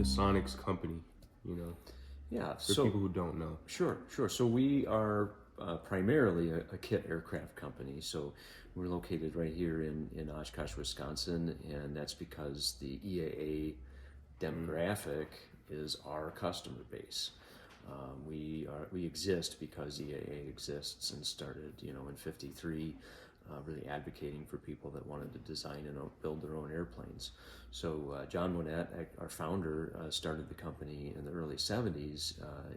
Sonex company, Yeah, for so people who don't know? sure. So we are primarily a kit aircraft company. So we're located right here in Oshkosh, Wisconsin, and that's because the EAA demographic is our customer base. We exist because EAA exists and started, in '53, really advocating for people that wanted to design and build their own airplanes. So John Winnett, our founder, started the company in the early '70s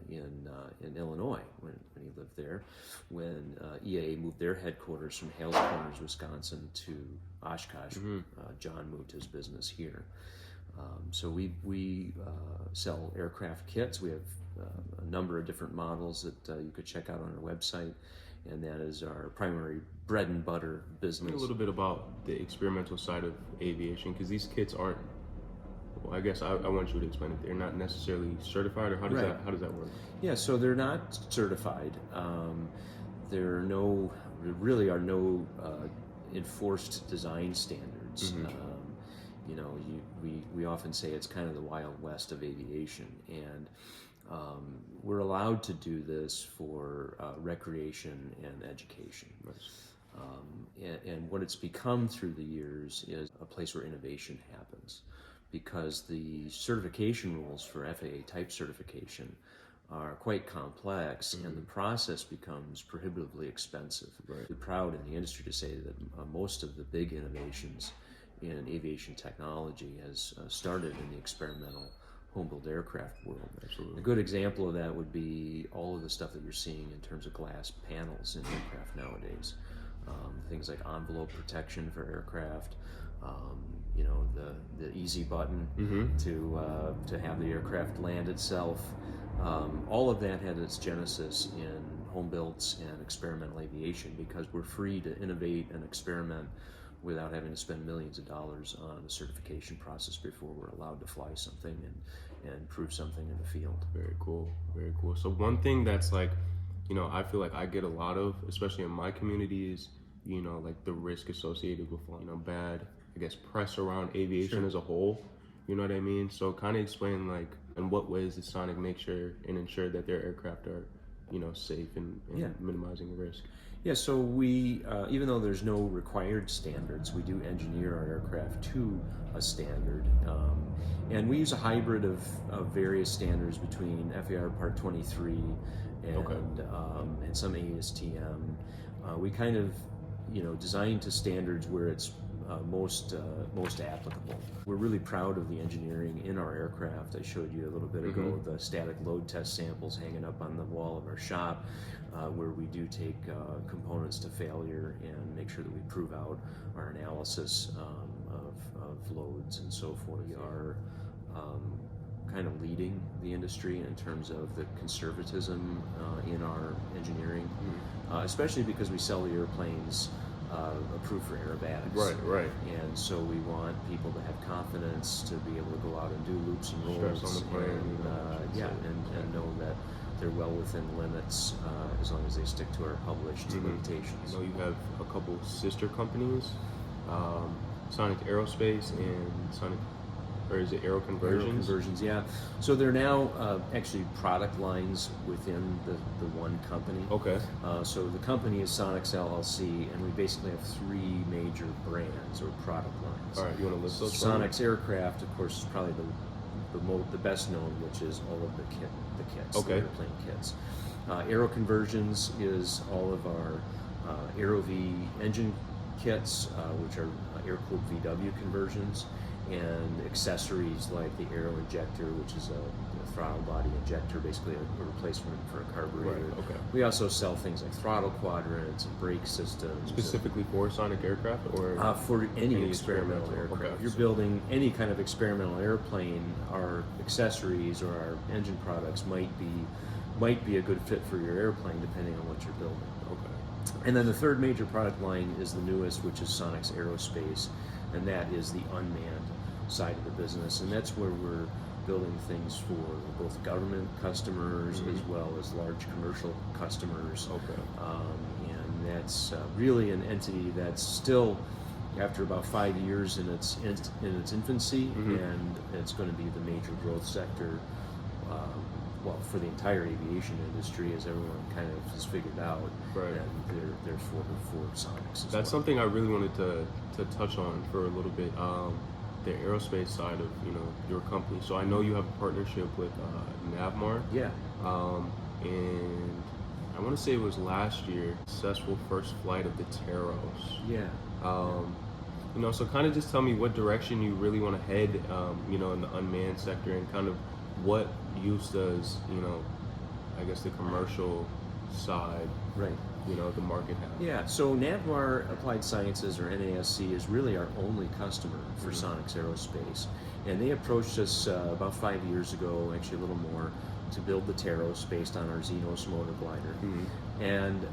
in Illinois when he lived there. When EAA moved their headquarters from Hales Corners, Wisconsin to Oshkosh, John moved his business here. So we sell aircraft kits. We have a number of different models that you could check out on our website, and that is our primary bread and butter business. A little bit about the experimental side of aviation, because these kits aren't. Well, I guess I want you to explain it. They're not necessarily certified, or how does that work? Yeah, so they're not certified. There really are no enforced design standards. We often say it's kind of the Wild West of aviation, and we're allowed to do this for recreation and education. And what it's become through the years is a place where innovation happens, because the certification rules for FAA type certification are quite complex, and the process becomes prohibitively expensive. Right. We're proud in the industry to say that most of the big innovations in aviation technology has started in the experimental homebuilt aircraft world. Absolutely. A good example of that would be all of the stuff that you're seeing in terms of glass panels in aircraft nowadays. Things like envelope protection for aircraft, the easy button to have the aircraft land itself. All of that had its genesis in homebuilts and experimental aviation, because we're free to innovate and experiment without having to spend millions of dollars on the certification process before we're allowed to fly something and prove something in the field. Very cool, very cool. So one thing that's like, I feel like I get a lot of, especially in my community, is, like the risk associated with, bad, I guess, press around aviation as a whole. You know what I mean? So kind of explain, like, in what ways does Sonic make sure and ensure that their aircraft are, safe and minimizing the risk? Yeah, so we, even though there's no required standards, we do engineer our aircraft to a standard. And we use a hybrid of various standards between FAR Part 23 and some ASTM. We kind of, design to standards where it's most applicable. We're really proud of the engineering in our aircraft. I showed you a little bit ago the static load test samples hanging up on the wall of our shop, where we do take components to failure and make sure that we prove out our analysis of loads and so forth. We are kind of leading the industry in terms of the conservatism in our engineering, especially because we sell the airplanes approved for aerobatics. Right. And so we want people to have confidence to be able to go out and do loops and rolls, Stress on the plane, and know that they're well within limits as long as they stick to our published limitations. I know you have a couple sister companies, Sonic Aerospace and Sonic, or is it Aero Conversions? Aero Conversions, yeah. So they're now actually product lines within the one company. Okay. So the company is Sonex LLC, and we basically have three major brands or product lines. All right, you want to list those? Sonex Aircraft, of course, is probably the best known, which is all of the kits, the airplane kits. Aero Conversions is all of our Aero-V engine kits, which are air-cooled VW conversions, and accessories like the aero injector, which is a throttle body injector, basically a replacement for a carburetor. Right, okay. We also sell things like throttle quadrants and brake systems. Specifically for Sonic aircraft, or for any experimental aircraft. Okay. If you're building any kind of experimental airplane, our accessories or our engine products might be a good fit for your airplane depending on what you're building. Okay. And then the third major product line is the newest, which is Sonex Aerospace, and that is the unmanned side of the business, and that's where we're building things for both government customers as well as large commercial customers. Okay. And that's really an entity that's still after about 5 years in its infancy, and it's going to be the major growth sector. Well, for the entire aviation industry, as everyone kind of has figured out, Right. and therefore for Sonex. That's something I really wanted to touch on for a little bit. The aerospace side of your company. So I know you have a partnership with Navmar. Yeah. And I want to say it was last year, successful first flight of the Taros. Yeah. So kind of just tell me what direction you really want to head, in the unmanned sector, and kind of what use does, I guess the commercial side, Right. The market have. Yeah, so Navmar Applied Sciences, or NASC, is really our only customer for Sonex Aerospace. And they approached us about 5 years ago, actually a little more, to build the Taros based on our Xenos motor glider. And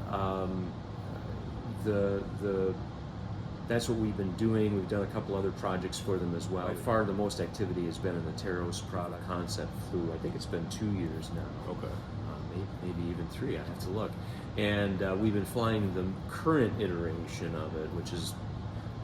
that's what we've been doing. We've done a couple other projects for them as well. By far the most activity has been in the Taros product concept flew. I think it's been 2 years now. Okay. Maybe even 3, I have to look. And we've been flying the current iteration of it, which has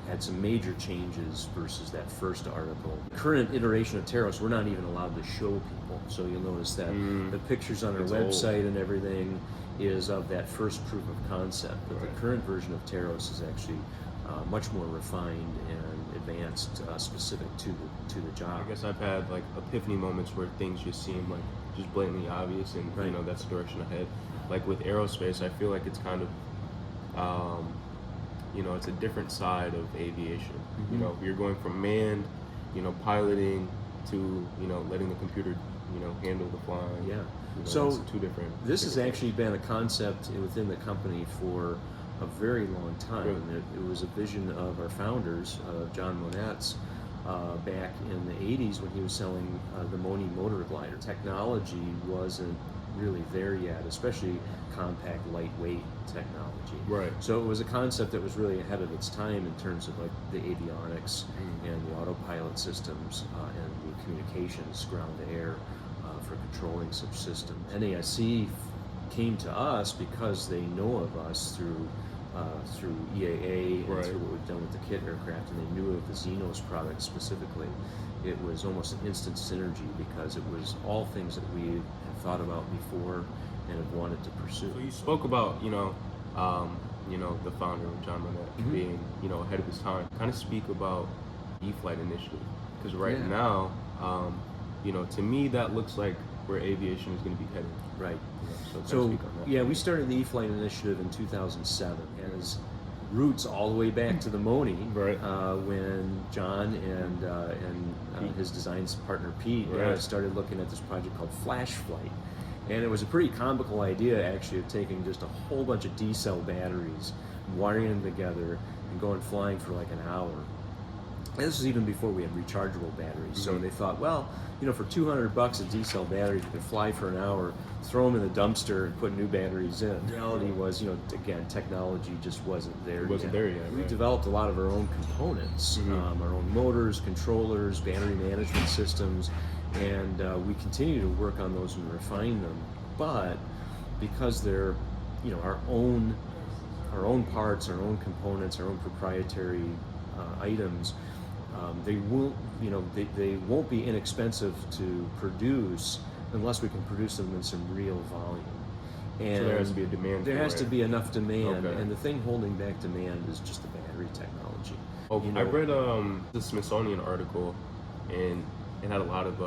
had some major changes versus that first article. Current iteration of Taros, we're not even allowed to show people. So you'll notice that the pictures on our website and everything is of that first proof of concept. But the current version of Taros is actually much more refined and advanced, specific to the job. I guess I've had like epiphany moments where things just seem like just blatantly obvious, and that's the direction ahead. Like with aerospace, I feel like it's kind of, it's a different side of aviation. You're going from manned, piloting to letting the computer, handle the flying. Yeah. So So two different. this has actually been a concept within the company for a very long time. Really? It was a vision of our founders, John Monet's, back in the 80s when he was selling the Moni motor glider. Technology wasn't really there yet, especially compact, lightweight technology. Right. So it was a concept that was really ahead of its time in terms of like the avionics and the autopilot systems and the communications ground to air for controlling such systems. NASC came to us because they know of us through EAA and through what we've done with the kit aircraft, and they knew of the Xenos product specifically. It was almost an instant synergy because it was all things that we had thought about before and have wanted to pursue. So you spoke about the founder, John Monette, being ahead of his time. Kind of speak about E-Flight Initiative, because now, to me that looks like where aviation is going to be headed. Right. So So yeah, we started the E-Flight Initiative in 2007 as roots all the way back to the Moni, when John and his design partner Pete started looking at this project called Flash Flight. And it was a pretty comical idea, actually, of taking just a whole bunch of D-cell batteries, wiring them together, and going flying for like an hour. And this was even before we had rechargeable batteries. So they thought, well, for $200 a D-cell batteries, we could fly for an hour, throw them in the dumpster, and put new batteries in. The reality was, again, technology just wasn't there yet. We developed a lot of our own components, our own motors, controllers, battery management systems, and we continue to work on those and refine them. But because they're, our own parts, our own components, our own proprietary items, they won't be inexpensive to produce unless we can produce them in some real volume. And so there has to be a demand. There has to be enough demand, and the thing holding back demand is just the battery technology. I read the Smithsonian article, and it had a lot of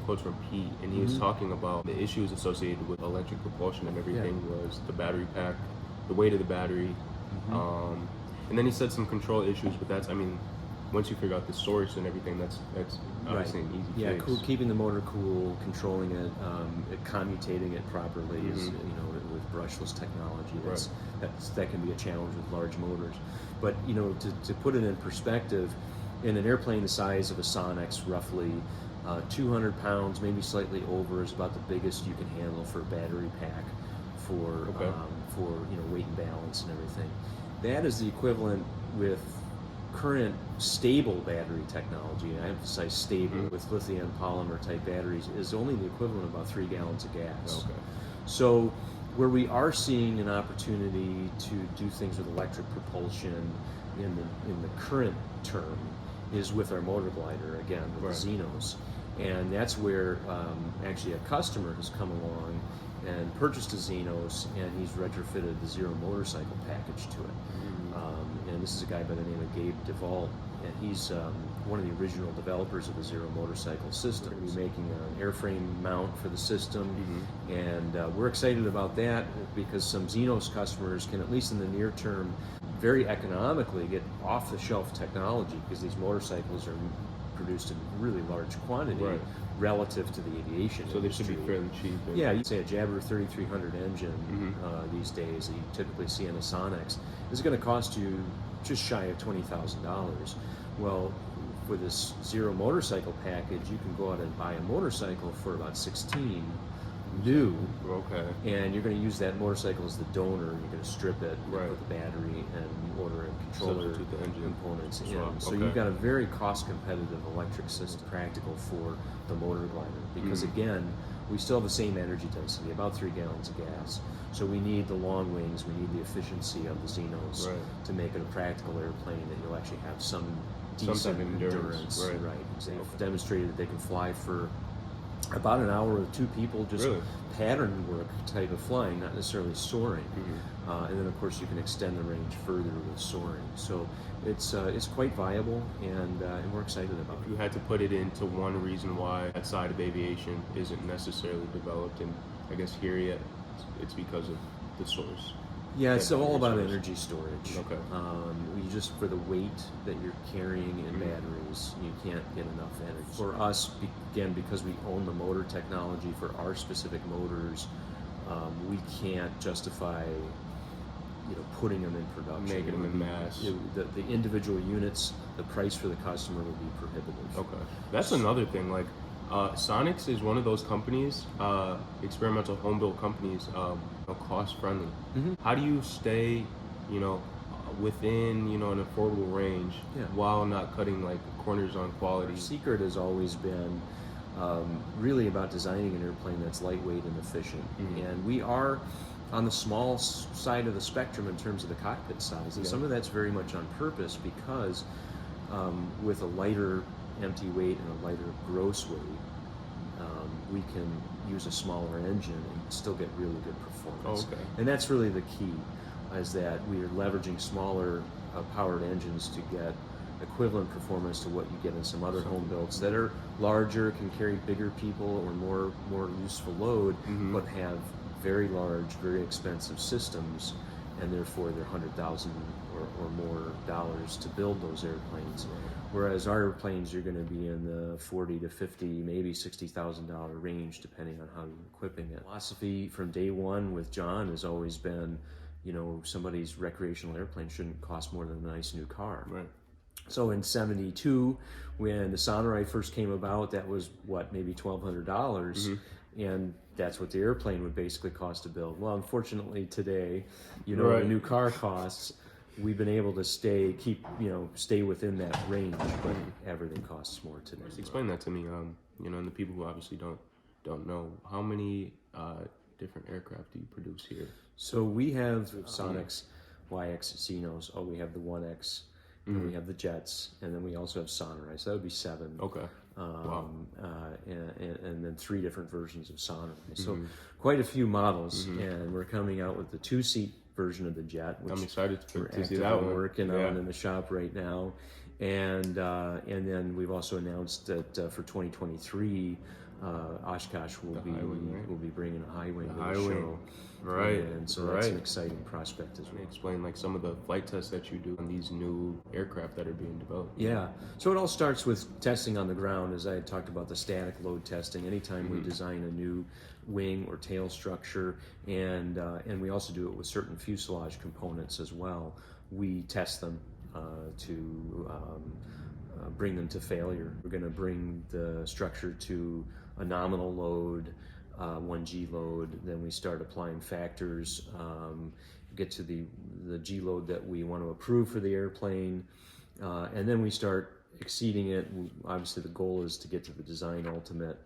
quotes from Pete, and he was talking about the issues associated with electric propulsion and everything was the battery pack, the weight of the battery, and then he said some control issues, but that's, once you figure out the source and everything, that's obviously an easy fix. Cool, keeping the motor cool, controlling it, commutating it properly is, with brushless technology. That can be a challenge with large motors. But to put it in perspective, in an airplane the size of a Sonex, roughly 200 pounds, maybe slightly over, is about the biggest you can handle for a battery pack for weight and balance and everything. That is the equivalent with current stable battery technology, I emphasize stable, with lithium polymer type batteries, is only the equivalent of about 3 gallons of gas. So where we are seeing an opportunity to do things with electric propulsion in the current term is with our motor glider, again, with the Xenos. And that's where actually a customer has come along and purchased a Xenos, and he's retrofitted the Zero motorcycle package to it. And this is a guy by the name of Gabe DeVault, and he's one of the original developers of the Zero motorcycle system. We're making an airframe mount for the system, and we're excited about that because some Xenos customers can, at least in the near term, very economically get off-the-shelf technology, because these motorcycles are produced in really large quantity relative to the aviation So they industry. should be fairly cheap. Yeah, you'd say a Jabber 3300 engine these days that you typically see in a Sonex is going to cost you just shy of $20,000. Well, for this Zero motorcycle package, you can go out and buy a motorcycle for about 16 new, and you're going to use that motorcycle as the donor. You're going to strip it, put the battery and order and controller the engine components in. So you've got a very cost-competitive electric system, practical for the motor glider, because again, we still have the same energy density, about 3 gallons of gas. So we need the long wings, we need the efficiency of the Xenos to make it a practical airplane that you'll actually have some decent endurance. They've demonstrated that they can fly for about an hour with 2 people, just pattern work type of flying, not necessarily soaring. And then of course you can extend the range further with soaring. So it's quite viable, and we're excited about it. If you had to put it into one reason why that side of aviation isn't necessarily developed, and I guess here yet, it's because of the source. Yeah, it's all about energy storage. You just, for the weight that you're carrying in batteries, you can't get enough energy. For us, again, because we own the motor technology for our specific motors, we can't justify, putting them in production, making them in mass. The individual units, the price for the customer would be prohibitive. That's another thing. Like, Sonex is one of those companies, experimental home-built companies, cost-friendly. How do you stay, within, an affordable range while not cutting like corners on quality? Our secret has always been really about designing an airplane that's lightweight and efficient. And we are on the small side of the spectrum in terms of the cockpit size. And some of that's very much on purpose, because with a lighter empty weight and a lighter gross weight, we can use a smaller engine and still get really good performance. And that's really the key, is that we are leveraging smaller powered engines to get equivalent performance to what you get in some other home builds that are larger, can carry bigger people or more useful load, but have very large, very expensive systems, and therefore they're $100,000 or more dollars to build those airplanes. Whereas our airplanes are going to be in the $40,000 to $50,000, maybe $60,000 range, depending on how you're equipping it. Philosophy from day one with John has always been, somebody's recreational airplane shouldn't cost more than a nice new car. So in '72, when the Sonerai first came about, that was maybe $1,200, and that's what the airplane would basically cost to build. Well, unfortunately today, a new car costs. We've been able to stay within that range, but everything costs more today. Explain that to me, and the people who obviously don't know, how many different aircraft do you produce here? So we have Sonex YX Xenos. We have the 1X, and we have the jets, and then we also have Sonerai. So that would be 7. And then 3 different versions of Sonerai. So quite a few models, and we're coming out with the 2-seat version of the jet, which I'm excited to see that one. Working on in the shop right now, and then we've also announced that for 2023, Oshkosh will be bringing a high wing to the show. And so that's an exciting prospect as well. Explain like some of the flight tests that you do on these new aircraft that are being developed. So it all starts with testing on the ground, as I had talked about the static load testing. Anytime we design a new wing or tail structure, and we also do it with certain fuselage components as well. We test them to bring them to failure. We're going to bring the structure to a nominal load, 1G load, then we start applying factors, get to the G load that we want to approve for the airplane, and then we start exceeding it. Obviously the goal is to get to the design ultimate.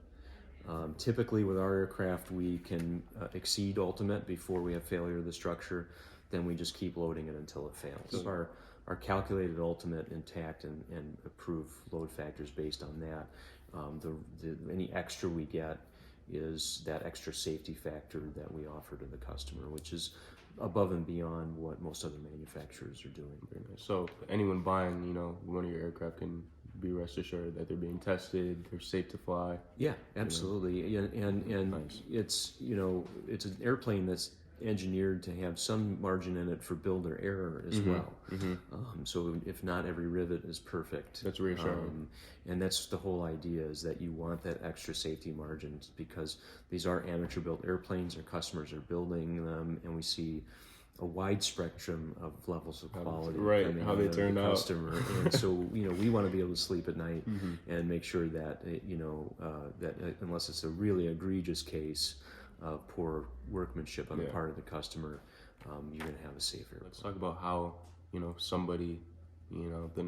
Typically with our aircraft we can exceed ultimate before we have failure of the structure, then we just keep loading it until it fails. Our our calculated ultimate intact and approve load factors based on that. Any extra we get is that extra safety factor that we offer to the customer, which is above and beyond what most other manufacturers are doing. So anyone buying, one of your aircraft can be rest assured that they're being tested, they're safe to fly. Yeah, absolutely. And Nice. it's it's an airplane that's engineered to have some margin in it for builder error as well. So if not every rivet is perfect, That's reassuring. and that's the whole idea, is that you want that extra safety margins, because these are amateur built airplanes. Our customers are building them, and we see a wide spectrum of levels of quality, Right, depending how on they the turn out. customer. And so we want to be able to sleep at night and make sure that that unless it's a really egregious case of poor workmanship on the part of the customer, you're going to have a safe airplane. Let's talk about how somebody, the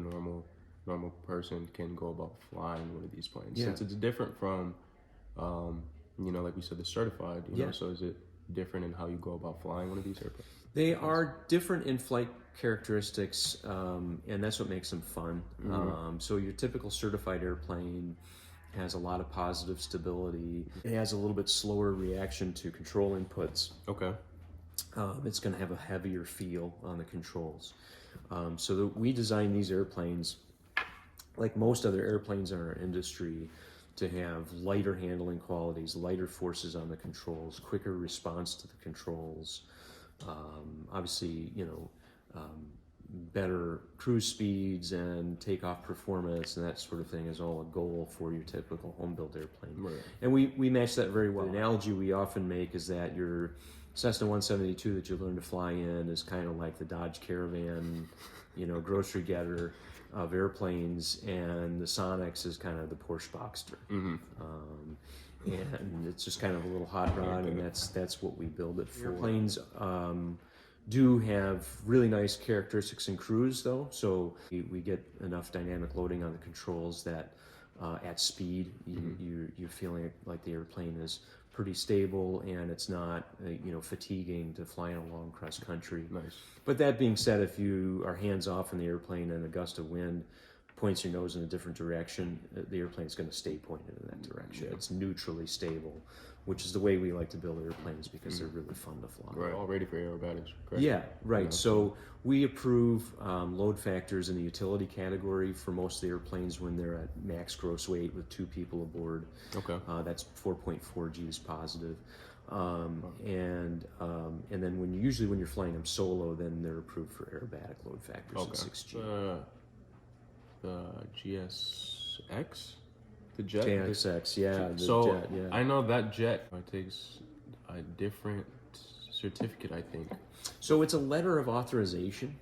normal person can go about flying one of these planes. Yeah. Since it's different from, like we said, the certified. So is it different in how you go about flying one of these airplanes? They are different in flight characteristics, and that's what makes them fun. So your typical certified airplane has a lot of positive stability. It has a little bit slower reaction to control inputs. Okay. It's going to have a heavier feel on the controls. So we design these airplanes, like most other airplanes in our industry, to have lighter handling qualities, lighter forces on the controls, quicker response to the controls. Obviously, better cruise speeds and takeoff performance and that sort of thing is all a goal for your typical home-built airplane. Right. And we match that very well. The analogy we often make is that your Cessna 172 that you learn to fly in is kind of like the Dodge Caravan, grocery getter of airplanes, and the Sonex is kind of the Porsche Boxster. And it's just kind of a little hot rod, and that's what we build it for. Airplanes do have really nice characteristics in cruise, though, so we get enough dynamic loading on the controls that at speed you're feeling like the airplane is pretty stable, and it's not fatiguing to fly in a long cross country. Nice. But that being said, if you are hands off in the airplane and a gust of wind points your nose in a different direction, the airplane's going to stay pointed in that direction. It's neutrally stable, which is the way we like to build airplanes, because they're really fun to fly. Right. All ready for aerobatics. Correct? Yeah, right. So we approve load factors in the utility category for most of the airplanes when they're at max gross weight with 2 people aboard. Okay. That's 4.4 G's positive. And then when you're flying them solo, then they're approved for aerobatic load factors at 6G. The GSX, the jet. JXX, yeah. Jet, yeah. I know that jet takes a different certificate, I think. So it's a letter of authorization.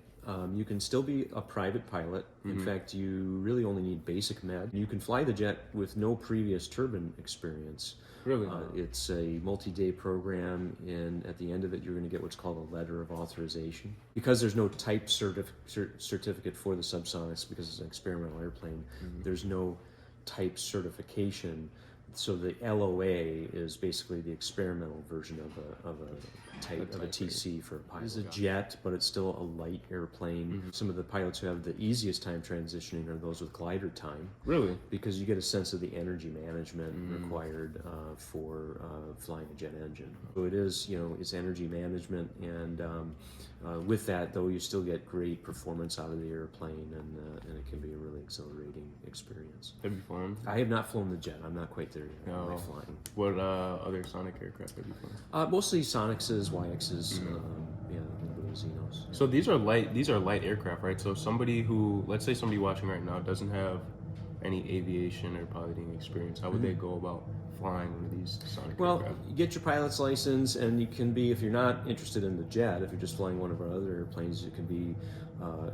You can still be a private pilot. In fact, you really only need basic med. You can fly the jet with no previous turbine experience. Really? It's a multi-day program, and at the end of it, you're going to get what's called a letter of authorization. Because there's no type certificate for the subsonics, because it's an experimental airplane, there's no type certification. So the LOA is basically the experimental version of a TC for a pilot. It's a jet, but it's still a light airplane. Some of the pilots who have the easiest time transitioning are those with glider time. Really? Because you get a sense of the energy management required for flying a jet engine. So it is, it's energy management, and with that, though, you still get great performance out of the airplane, and it can be a really exhilarating experience. Have you flown? I have not flown the jet. I'm not quite there yet. No. I'm flying. What other Sonic aircraft have you flown? Mostly Sonexes, YXs, a little bit of Xenos. So these are light aircraft, right? So let's say somebody watching right now doesn't have any aviation or piloting experience, how would they go about flying one of these Sonic aircraft? You get your pilot's license, and you can be, if you're not interested in the jet, if you're just flying one of our other airplanes, you can be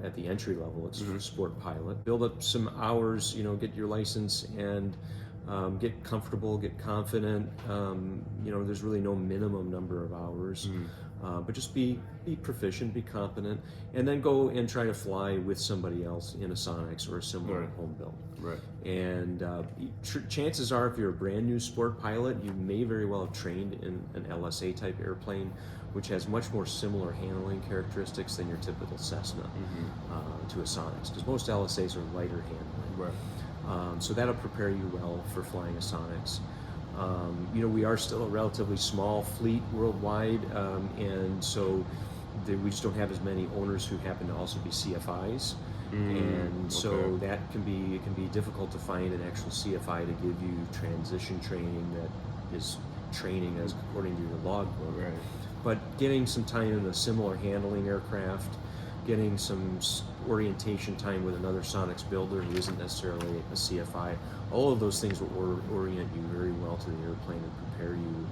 at the entry level. It's for sport pilot. Build up some hours, get your license, and get comfortable, get confident. There's really no minimum number of hours. but just be proficient, be competent, and then go and try to fly with somebody else in a Sonex or a similar home built. Right. And chances are, if you're a brand new sport pilot, you may very well have trained in an LSA type airplane, which has much more similar handling characteristics than your typical Cessna to a Sonex, because most LSAs are lighter handling. Right. So that'll prepare you well for flying a Sonex. We are still a relatively small fleet worldwide, and so we just don't have as many owners who happen to also be CFIs. And so that can be difficult to find an actual CFI to give you transition training that is training as according to your logbook. Right. But getting some time in a similar handling aircraft, getting some orientation time with another Sonex builder who isn't necessarily a CFI, all of those things will orient you very well to the airplane and prepare you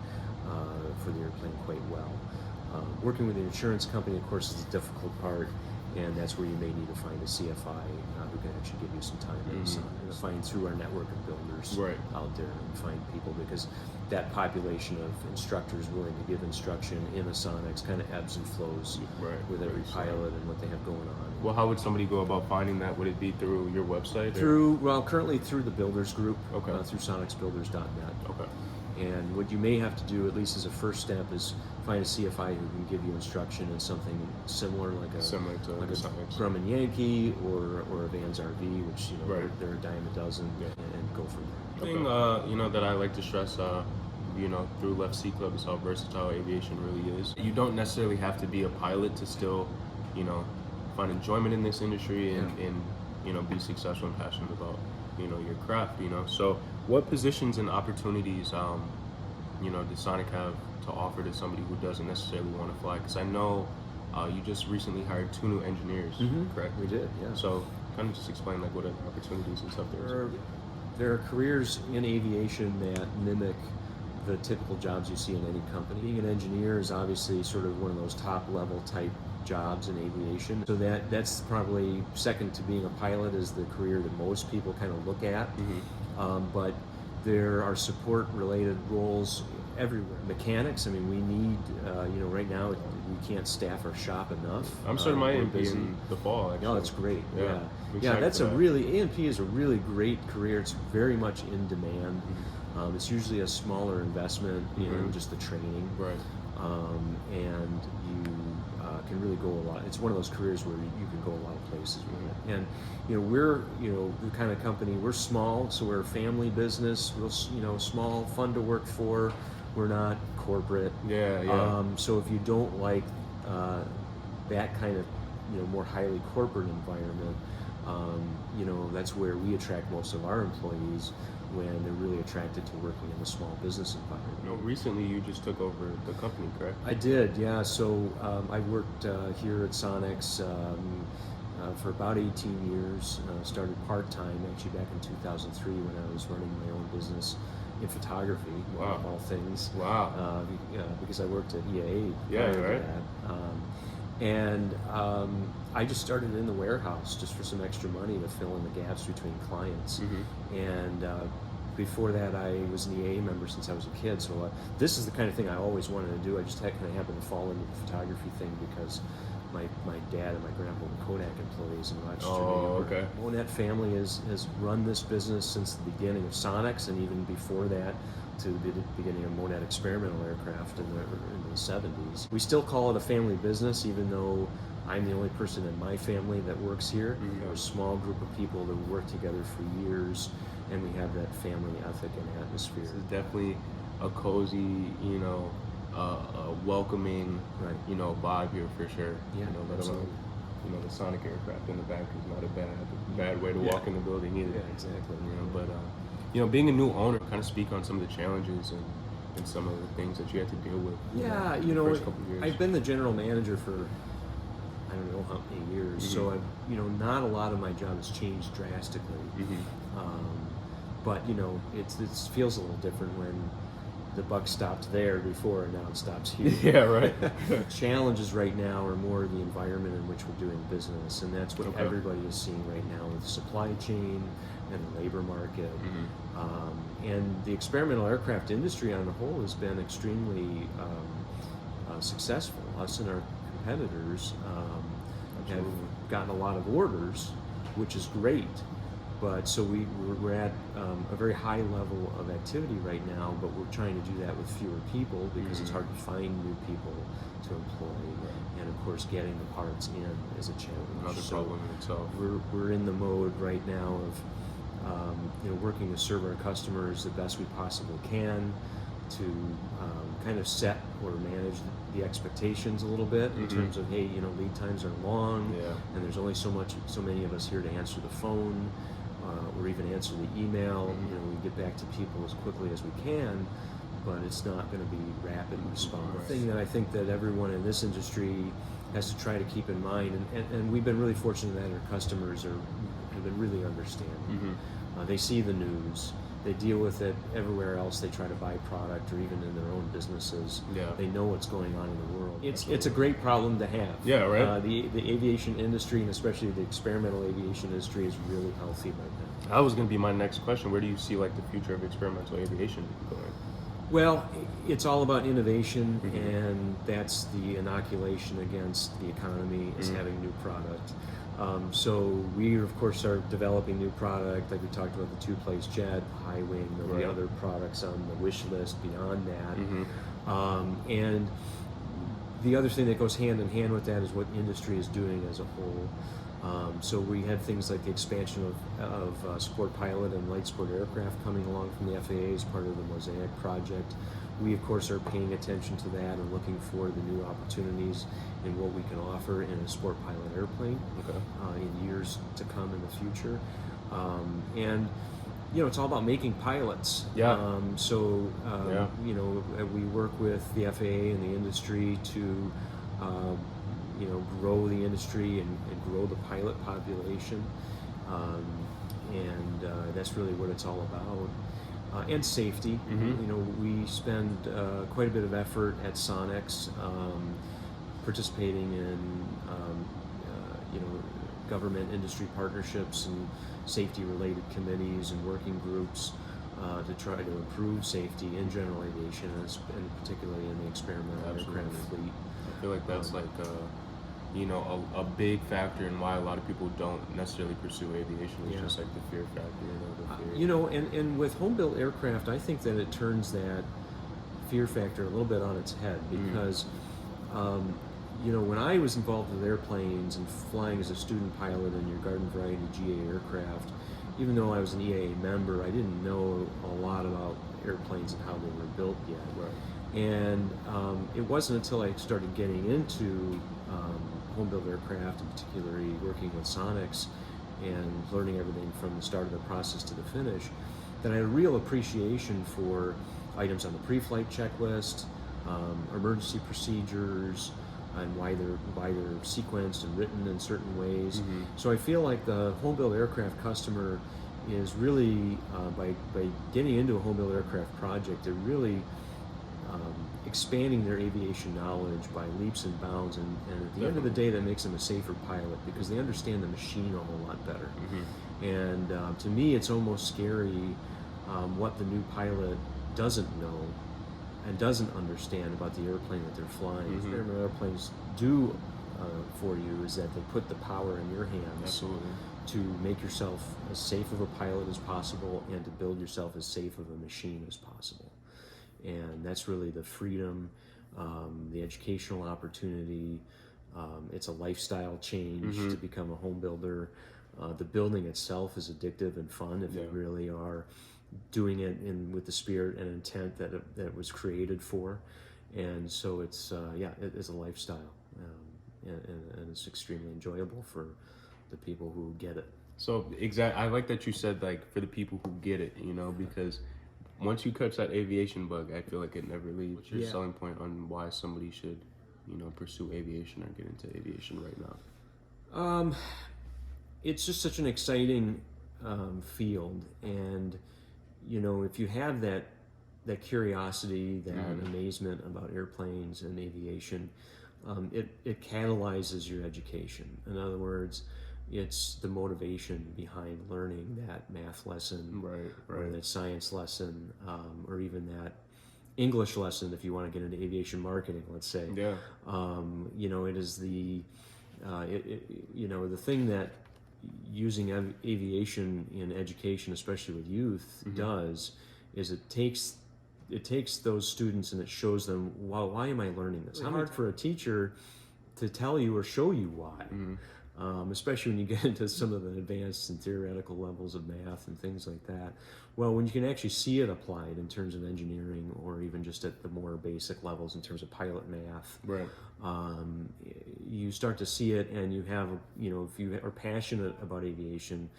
for the airplane quite well. Working with an insurance company, of course, is the difficult part, and that's where you may need to find a CFI who can actually give you some time to find through our network of builders out there and find people, because that population of instructors willing to give instruction in a Sonex kind of ebbs and flows with every pilot and what they have going on. Well, how would somebody go about finding that? Would it be through your website? Currently through the builders group, through sonexbuilders.net. Okay. And what you may have to do, at least as a first step, is find a CFI who can give you instruction in something similar, like a Grumman Yankee or a Vans RV, which they're a dime a dozen, and go from there. The thing that I like to stress, through Left C Club is how versatile aviation really is. You don't necessarily have to be a pilot to still, find enjoyment in this industry and be successful and passionate about your craft. So what positions and opportunities does Sonic have to offer to somebody who doesn't necessarily want to fly? Because I know you just recently hired 2 new engineers, correct? We did, yeah. So kind of just explain what are the opportunities and stuff there are careers in aviation that mimic the typical jobs you see in any company. Being an engineer is obviously sort of one of those top level type jobs in aviation. So that's probably second to being a pilot is the career that most people kind of look at. But there are support related roles everywhere. Mechanics, we need, right now we can't staff our shop enough. I'm starting my A&P in the fall, actually. Oh, that's great. Yeah, that's A&P is a really great career. It's very much in demand. It's usually a smaller investment, just the training. Right. And you can really go a lot. It's one of those careers where you can go a lot of places with it. And we're the kind of company, we're small, so we're a family business, real small, fun to work for. We're not corporate. So if you don't like that kind of more highly corporate environment, that's where we attract most of our employees, when they're really attracted to working in a small business environment. Recently you just took over the company, correct? I did, yeah. So I worked here at Sonex for about 18 years. Started part-time actually back in 2003 when I was running my own business in photography, of all things. Wow. Because I worked at EAA. Right. And I just started in the warehouse just for some extra money to fill in the gaps between clients. And before that, I was an EAA member since I was a kid. So this is the kind of thing I always wanted to do. I just kind of happened to fall into the photography thing because my dad and my grandpa were Kodak employees in Rochester, New York. Monette family has run this business since the beginning of Sonex, and even before that, to the beginning of Monette experimental aircraft in the 70s. We still call it a family business, even though I'm the only person in my family that works here. We're a small group of people that work together for years, and we have that family ethic and atmosphere. This is definitely a cozy, welcoming, vibe here for sure. Let alone, the Sonic aircraft in the back is not a bad way to walk in the building either. Yeah, exactly. But being a new owner, kind of speak on some of the challenges and some of the things that you had to deal with. The first couple of years. I've been the general manager for I don't know how many years, so I've not a lot of my job has changed drastically. But it feels a little different when the buck stopped there before and now it stops here. Yeah, right. Challenges right now are more the environment in which we're doing business, and that's what everybody is seeing right now with the supply chain and the labor market. And the experimental aircraft industry on the whole has been extremely successful. Us and our competitors have Absolutely. gotten a lot of orders, which is great. But so we're at a very high level of activity right now, but we're trying to do that with fewer people because it's hard to find new people to employ, and of course getting the parts in is a challenge. Another So problem in itself. we're in the mode right now of working to serve our customers the best we possibly can, to kind of set or manage the expectations a little bit in terms of, hey, lead times are long, and there's only so many of us here to answer the phone or even answer the email. We get back to people as quickly as we can, but it's not going to be rapid response. The thing that I think that everyone in this industry has to try to keep in mind, and we've been really fortunate that our customers have been really understanding. They see the news. They deal with it everywhere else. They try to buy product, or even in their own businesses. They know what's going on in the world. It's a great problem to have. Yeah, right. The aviation industry, and especially the experimental aviation industry, is really healthy right now. That was going to be my next question. Where do you see like the future of experimental aviation going? Well, it's all about innovation, and that's the inoculation against the economy is having new product. So we, of course, are developing new product, like we talked about the two-place jet, high wing, there'll be other products on the wish list beyond that. And the other thing that goes hand in hand with that is what industry is doing as a whole. So we have things like the expansion of sport pilot and light sport aircraft coming along from the FAA as part of the Mosaic project. We, of course, are paying attention to that and looking for the new opportunities in what we can offer in a sport pilot airplane in years to come in the future. And it's all about making pilots. So we work with the FAA and the industry to grow the industry and grow the pilot population, and that's really what it's all about. And safety. We spend quite a bit of effort at Sonex, participating in government industry partnerships and safety-related committees and working groups to try to improve safety in general aviation, and particularly in the experimental aircraft fleet. I feel like that's like a big factor in why a lot of people don't necessarily pursue aviation. It's just like the fear factor. And with home-built aircraft, I think that it turns that fear factor a little bit on its head, because when I was involved with airplanes and flying as a student pilot in your garden variety GA aircraft, even though I was an EAA member, I didn't know a lot about airplanes and how they were built yet. And it wasn't until I started getting into home-built aircraft, and particularly working with Sonex and learning everything from the start of the process to the finish, that I had a real appreciation for items on the pre-flight checklist, emergency procedures, and why they're sequenced and written in certain ways. So I feel like the home-built aircraft customer is really, by getting into a home-built aircraft project, they're really expanding their aviation knowledge by leaps and bounds, and at the end of the day, that makes them a safer pilot because they understand the machine a whole lot better. And to me, it's almost scary what the new pilot doesn't know and doesn't understand about the airplane that they're flying. Experimental airplanes do for you is that they put the power in your hands to make yourself as safe of a pilot as possible and to build yourself as safe of a machine as possible. And that's really the freedom, the educational opportunity. It's a lifestyle change to become a home builder. The building itself is addictive and fun if you really are doing it with the spirit and intent that it was created for. And so it's it is a lifestyle, and it's extremely enjoyable for the people who get it. So I like that you said, like, for the people who get it, because once you catch that aviation bug, I feel like it never leaves. What's your selling point on why somebody should, pursue aviation or get into aviation right now? It's just such an exciting field, and if you have that curiosity, that amazement about airplanes and aviation, it catalyzes your education. In other words, it's the motivation behind learning that math lesson, or that science lesson, or even that English lesson if you want to get into aviation marketing, let's say. Yeah. It is the the thing that using aviation in education, especially with youth, does is it takes those students and it shows them, well, why am I learning this? How hard for a teacher to tell you or show you why, especially when you get into some of the advanced and theoretical levels of math and things like that. Well, when you can actually see it applied in terms of engineering, or even just at the more basic levels in terms of pilot math, Right. You start to see it, and you have, if you are passionate about aviation,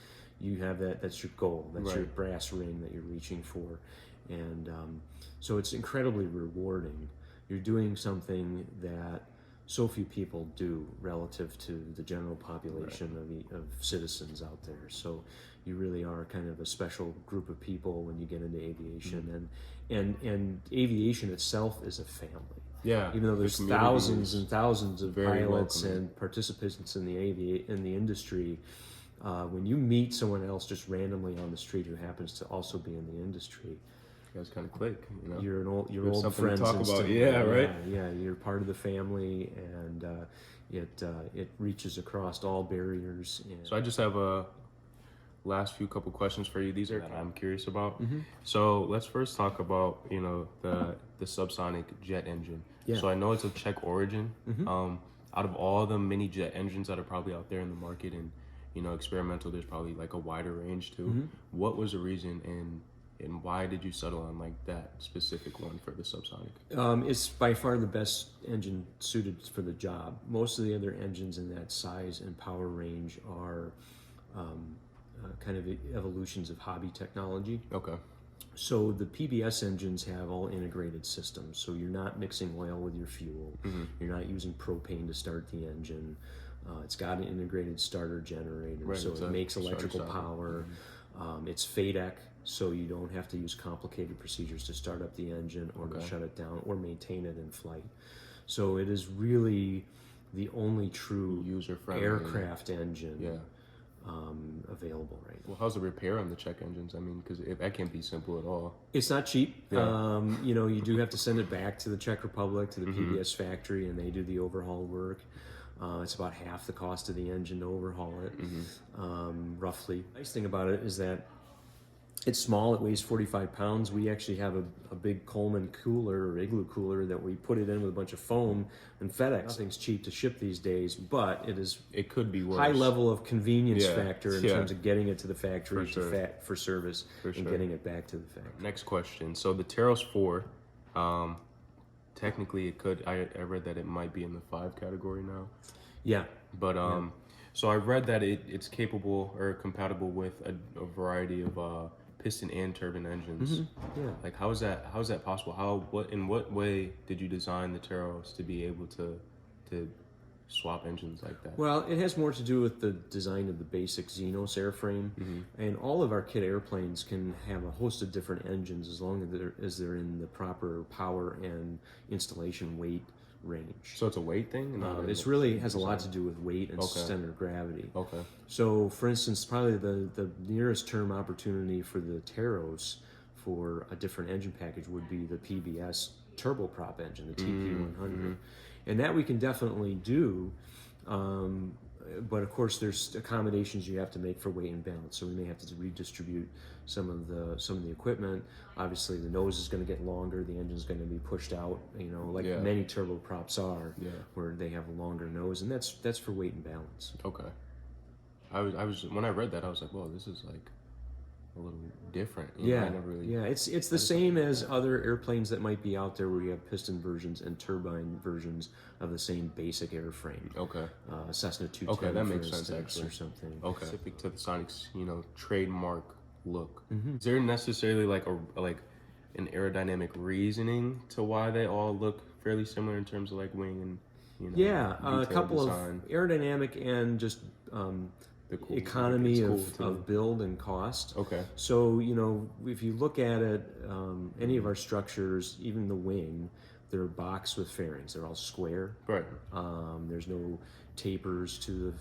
you have that's your goal, that's your brass ring that you're reaching for. And so it's incredibly rewarding. You're doing something that so few people do relative to the general population of citizens out there. So you really are kind of a special group of people when you get into aviation, and aviation itself is a family. Yeah. Even though there's thousands and thousands of pilots and participants in the industry, when you meet someone else just randomly on the street who happens to also be in the industry, you guys kind of click. You're old friends. To talk about. Yeah, right. Yeah, you're part of the family, and it reaches across all barriers. So I just have a last few couple questions for you. These are that I'm curious about. So let's first talk about the subsonic jet engine. Yeah. So I know it's of Czech origin. Out of all the mini jet engines that are probably out there in the market and experimental, there's probably like a wider range too. What was the reason and why did you settle on like that specific one for the subsonic? It's by far the best engine suited for the job. Most of the other engines in that size and power range are kind of evolutions of hobby technology. Okay. So the Pbs engines have all integrated systems. So you're not mixing oil with your fuel. You're not using propane to start the engine. It's got an integrated starter generator, so it makes electrical power. It's FADEC, so you don't have to use complicated procedures to start up the engine or to shut it down or maintain it in flight. So it is really the only true user-friendly aircraft engine available right now. Well, how's the repair on the Czech engines? I mean, because that can't be simple at all. It's not cheap. Yeah. You do have to send it back to the Czech Republic, to the Pbs factory, and they do the overhaul work. It's about half the cost of the engine to overhaul it, roughly. The nice thing about it is that it's small. It weighs 45 pounds. We actually have a big Coleman cooler or igloo cooler that we put it in with a bunch of foam and FedEx. Nothing's cheap to ship these days, but it could be worse. High level of convenience factor in terms of getting it to the factory for service and getting it back to the factory. Next question. So the Taros 4, technically it could, I read that it might be in the 5 category now. Yeah. But so I read that it's capable or compatible with a variety of piston and turbine engines. Yeah. Like how is that possible? In what way did you design the Taros to be able to swap engines like that? Well, it has more to do with the design of the basic Xenos airframe, and all of our kit airplanes can have a host of different engines as long as they're in the proper power and installation weight range. So it's a weight thing? It really has a lot to do with weight and center of gravity. Okay. So, for instance, probably the nearest term opportunity for the Taros for a different engine package would be the Pbs turboprop engine, the TP100. And that we can definitely do, but of course there's accommodations you have to make for weight and balance. So we may have to redistribute some of the equipment. Obviously the nose is going to get longer, the engine's going to be pushed out, many turboprops are, where they have a longer nose, and that's for weight and balance. Okay. I was when I read that I was like, whoa, this is like a little different. It's the same as other airplanes that might be out there where you have piston versions and turbine versions of the same basic airframe. Okay. Cessna 210, okay, that makes for sense actually. Or something. Okay. Specific to the Sonex, trademark look. Is there necessarily like an aerodynamic reasoning to why they all look fairly similar in terms of like wing and a couple design? Of aerodynamic and just economy of build and cost. Okay. So, if you look at it, any of our structures, even the wing, they're boxed with fairings. They're all square. Right. There's no tapers to the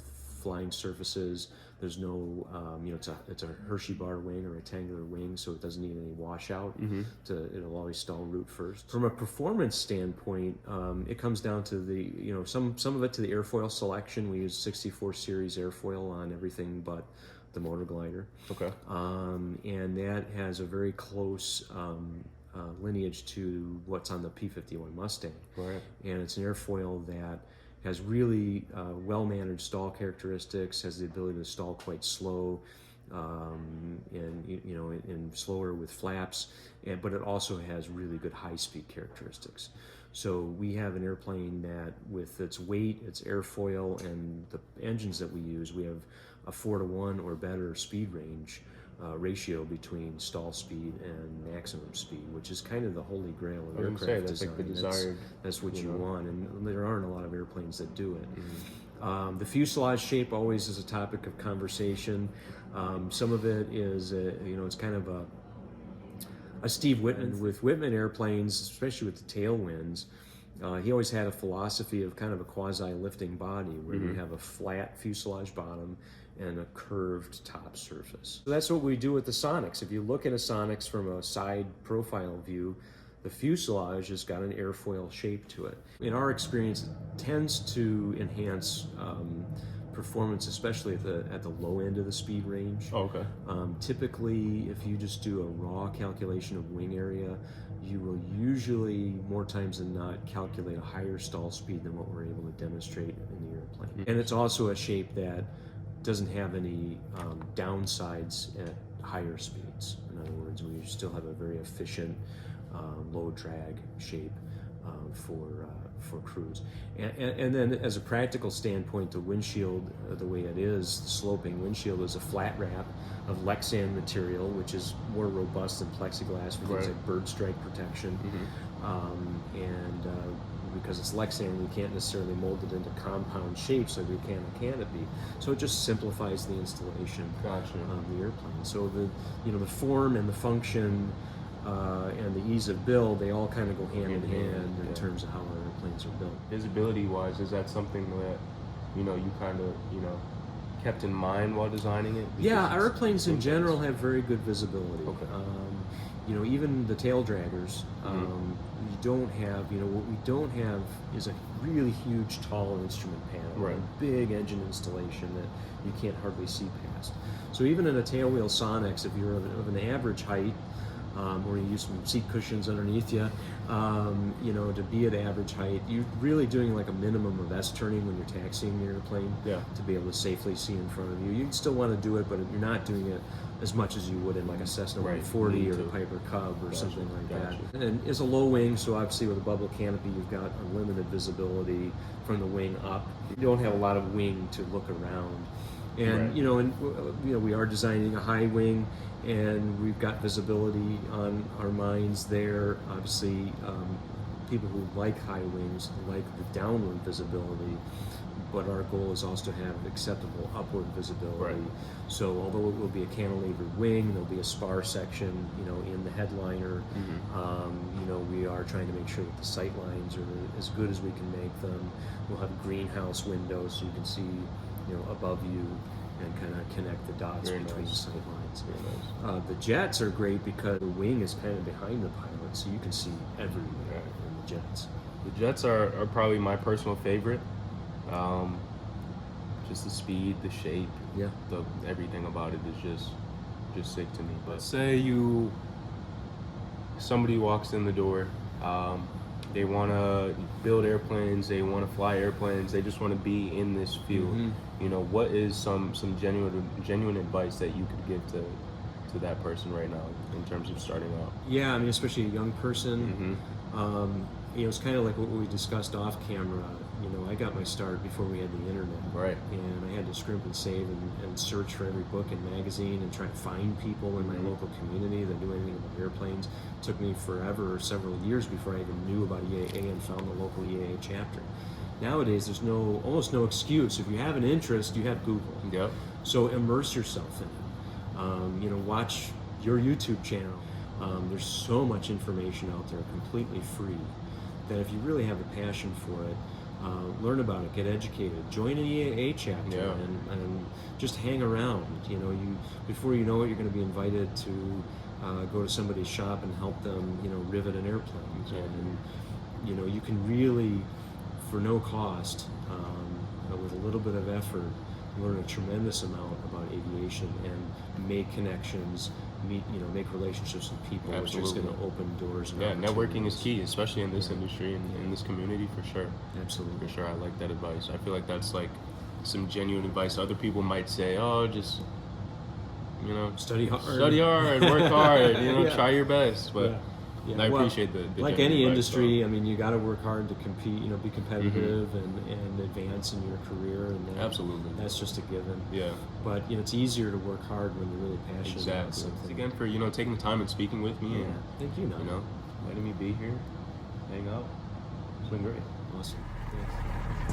flying surfaces. There's no, it's a Hershey bar wing or a rectangular wing, so it doesn't need any washout. It'll always stall root first. From a performance standpoint, it comes down to some of it to the airfoil selection. We use 64 series airfoil on everything but the motor glider. Okay. And that has a very close lineage to what's on the P-51 Mustang. Right. And it's an airfoil that has really well-managed stall characteristics, has the ability to stall quite slow, and slower with flaps, but it also has really good high-speed characteristics. So we have an airplane that, with its weight, its airfoil, and the engines that we use, we have a 4-to-1 or better speed range ratio between stall speed and maximum speed, which is kind of the holy grail of aircraft design. Like the desired, that's what you want, and there aren't a lot of airplanes that do it. The fuselage shape always is a topic of conversation. Some of it is, it's kind of a Steve Whitman with Whitman airplanes, especially with the tailwinds. He always had a philosophy of kind of a quasi-lifting body, where you have a flat fuselage bottom and a curved top surface. So that's what we do with the Sonex. If you look at a Sonex from a side profile view, the fuselage has got an airfoil shape to it. In our experience, it tends to enhance performance, especially at the low end of the speed range. Oh, okay. Typically, if you just do a raw calculation of wing area, you will usually, more times than not, calculate a higher stall speed than what we're able to demonstrate in the airplane. And it's also a shape that doesn't have any downsides at higher speeds. In other words, we still have a very efficient low drag shape for cruise. And then, as a practical standpoint, the windshield, the way it is, the sloping windshield is a flat wrap of Lexan material, which is more robust than plexiglass for things like bird strike protection. Because it's Lexan, we can't necessarily mold it into compound shapes like we can a canopy. So it just simplifies the installation on the airplane. So the form and the function and the ease of build, they all kind of go hand in hand in terms of how our airplanes are built. Visibility-wise, is that something that you kind of kept in mind while designing it? Yeah, our airplanes in general have very good visibility. Okay. Even the tail draggers, you don't have, what we don't have is a really huge, tall instrument panel, a big engine installation that you can't hardly see past. So even in a tailwheel Sonex, if you're of an average height, or you use some seat cushions underneath you, to be at average height, you're really doing like a minimum of S-turning when you're taxiing the airplane to be able to safely see in front of you. You'd still want to do it, but you're not doing it as much as you would in like a Cessna 140 or a Piper Cub or something like that. And it's a low wing, so obviously with a bubble canopy, you've got unlimited visibility from the wing up. You don't have a lot of wing to look around. And we are designing a high wing, and we've got visibility on our minds there. Obviously, people who like high wings like the downward visibility, but our goal is also to have acceptable upward visibility. So although it will be a cantilevered wing, there'll be a spar section, in the headliner. We are trying to make sure that the sight lines are as good as we can make them. We'll have greenhouse windows so you can see, above you, and kind of connect the dots between the sight lines. The jets are great because the wing is kind of behind the pilot, so you can see everywhere in the jets. The jets are probably my personal favorite. Just the speed, the shape, everything about it is just sick to me. But say somebody walks in the door, they want to build airplanes, they want to fly airplanes, they just want to be in this field. What is some genuine advice that you could give to that person right now in terms of starting out? Yeah, I mean, especially a young person. It's kind of like what we discussed off camera. I got my start before we had the internet. And I had to scrimp and save and search for every book and magazine and try to find people in my local community that knew anything about airplanes. It took me forever, several years before I even knew about EAA and found the local EAA chapter. Nowadays, there's almost no excuse. If you have an interest, you have Google. So immerse yourself in it. Watch your YouTube channel. There's so much information out there completely free that if you really have a passion for it, learn about it, get educated, join an EAA chapter, Yeah. and just hang around. You know, before you know it, you're going to be invited to go to somebody's shop and help them, rivet an airplane. Exactly. And you know, you can really, for no cost, with a little bit of effort, learn a tremendous amount about aviation and make connections, make relationships with people, which is Absolutely. going to open doors. And Yeah, networking is opportunities. key, especially in this industry and in this community, for sure. Absolutely. For sure, I like that advice. I feel like that's like some genuine advice. Other people might say, "Oh, just Study hard, work hard, Yeah. try your best." But Yeah. I Well, appreciate the like genuine any advice, industry, I mean, you got to work hard to compete, be competitive and advance in your career, and Absolutely. that's just a given. Yeah, But it's easier to work hard when you're really passionate about exactly. something. Thanks again for taking the time and speaking with me, Yeah, and thank you. letting me be here, hang out. It's been great. Awesome. Thanks.